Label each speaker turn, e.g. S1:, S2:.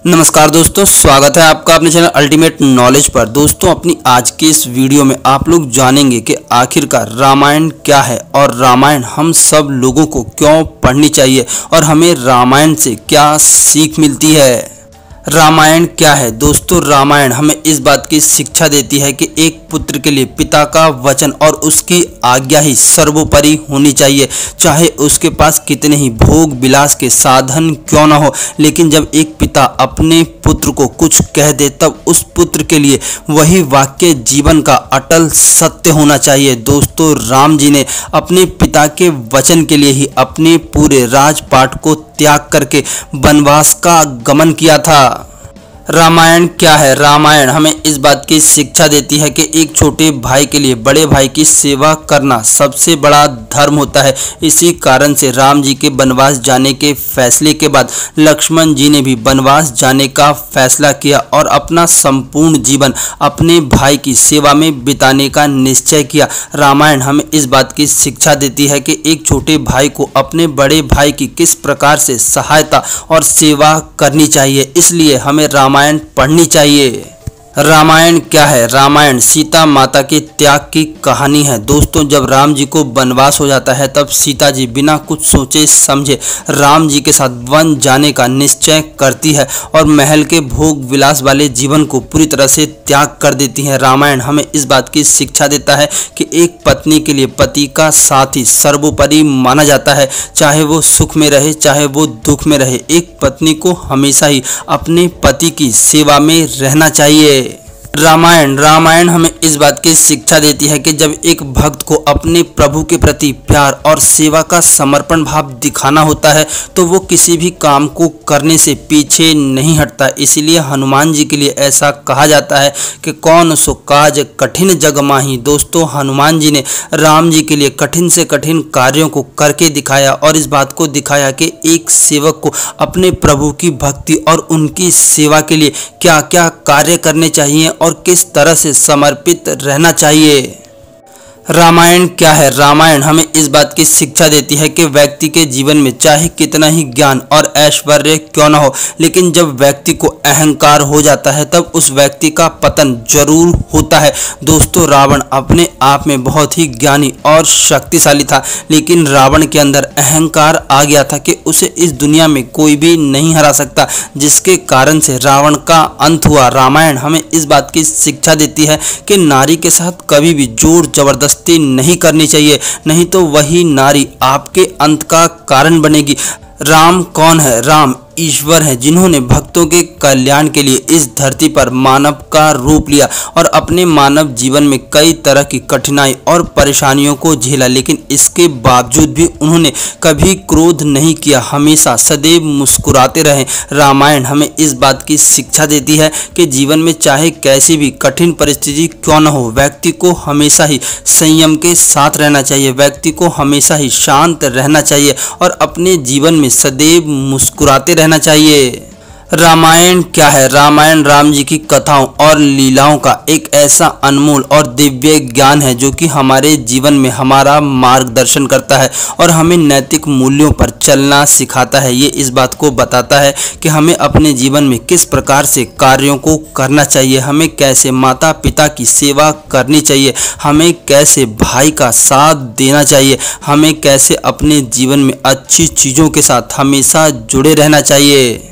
S1: नमस्कार दोस्तों, स्वागत है आपका अपने चैनल अल्टीमेट नॉलेज पर। दोस्तों, अपनी आज की इस वीडियो में आप लोग जानेंगे कि आखिरकार रामायण क्या है और रामायण हम सब लोगों को क्यों पढ़नी चाहिए और हमें रामायण से क्या सीख मिलती है। रामायण क्या है दोस्तों? रामायण हमें इस बात की शिक्षा देती है कि एक पुत्र के लिए पिता का वचन और उसकी आज्ञा ही सर्वोपरि होनी चाहिए, चाहे उसके पास कितने ही भोग विलास के साधन क्यों न हो। लेकिन जब एक पिता अपने पुत्र को कुछ कह दे तब उस पुत्र के लिए वही वाक्य जीवन का अटल सत्य होना चाहिए। दोस्तों, राम जी ने अपने पिता के वचन के लिए ही अपने पूरे राजपाट को त्याग करके वनवास का गमन किया था। रामायण क्या है? रामायण हमें इस बात की शिक्षा देती है कि एक छोटे भाई के लिए बड़े भाई की सेवा करना सबसे बड़ा धर्म होता है। इसी कारण से राम जी के वनवास जाने के फैसले के बाद लक्ष्मण जी ने भी वनवास जाने का फैसला किया और अपना संपूर्ण जीवन अपने भाई की सेवा में बिताने का निश्चय किया। रामायण हमें इस बात की शिक्षा देती है कि एक छोटे भाई को अपने बड़े भाई की किस प्रकार से सहायता और सेवा करनी चाहिए, इसलिए हमें रामायण पढ़नी चाहिए। रामायण क्या है? रामायण सीता माता के त्याग की कहानी है। दोस्तों, जब राम जी को वनवास हो जाता है तब सीता जी बिना कुछ सोचे समझे राम जी के साथ वन जाने का निश्चय करती है और महल के भोग विलास वाले जीवन को पूरी तरह से त्याग कर देती है। रामायण हमें इस बात की शिक्षा देता है कि एक पत्नी के लिए पति का साथ ही सर्वोपरि माना जाता है, चाहे वो सुख में रहे चाहे वो दुख में रहे। एक पत्नी को हमेशा ही अपने पति की सेवा में रहना चाहिए। रामायण हमें इस बात की शिक्षा देती है कि जब एक भक्त को अपने प्रभु के प्रति प्यार और सेवा का समर्पण भाव दिखाना होता है तो वो किसी भी काम को करने से पीछे नहीं हटता। इसीलिए हनुमान जी के लिए ऐसा कहा जाता है कि कौन सो काज कठिन जग माही। दोस्तों, हनुमान जी ने राम जी के लिए कठिन से कठिन कार्यों को करके दिखाया और इस बात को दिखाया कि एक सेवक को अपने प्रभु की भक्ति और उनकी सेवा के लिए क्या क्या कार्य करने चाहिए और किस तरह से समर्पित रहना चाहिए। रामायण क्या है? रामायण हमें इस बात की शिक्षा देती है कि व्यक्ति के जीवन में चाहे कितना ही ज्ञान और ऐश्वर्य क्यों न हो, लेकिन जब व्यक्ति को अहंकार हो जाता है तब उस व्यक्ति का पतन जरूर होता है। दोस्तों, रावण अपने आप में बहुत ही ज्ञानी और शक्तिशाली था, लेकिन रावण के अंदर अहंकार आ गया था कि उसे इस दुनिया में कोई भी नहीं हरा सकता, जिसके कारण से रावण का अंत हुआ। रामायण हमें इस बात की शिक्षा देती है कि नारी के साथ कभी भी जोर जबरदस्ती नहीं करनी चाहिए, नहीं तो वही नारी आपके अंत का कारण बनेगी। राम कौन है? राम ईश्वर हैं, जिन्होंने भक्तों के कल्याण के लिए इस धरती पर मानव का रूप लिया और अपने मानव जीवन में कई तरह की कठिनाई और परेशानियों को झेला, लेकिन इसके बावजूद भी उन्होंने कभी क्रोध नहीं किया, हमेशा सदैव मुस्कुराते रहे। रामायण हमें इस बात की शिक्षा देती है कि जीवन में चाहे कैसी भी कठिन परिस्थिति क्यों न हो, व्यक्ति को हमेशा ही संयम के साथ रहना चाहिए, व्यक्ति को हमेशा ही शांत रहना चाहिए और अपने जीवन में सदैव मुस्कुराते रहना चाहिए। रामायण क्या है? रामायण राम जी की कथाओं और लीलाओं का एक ऐसा अनमोल और दिव्य ज्ञान है जो कि हमारे जीवन में हमारा मार्गदर्शन करता है और हमें नैतिक मूल्यों पर चलना सिखाता है। ये इस बात को बताता है कि हमें अपने जीवन में किस प्रकार से कार्यों को करना चाहिए, हमें कैसे माता पिता की सेवा करनी चाहिए, हमें कैसे भाई का साथ देना चाहिए, हमें कैसे अपने जीवन में अच्छी चीज़ों के साथ हमेशा जुड़े रहना चाहिए।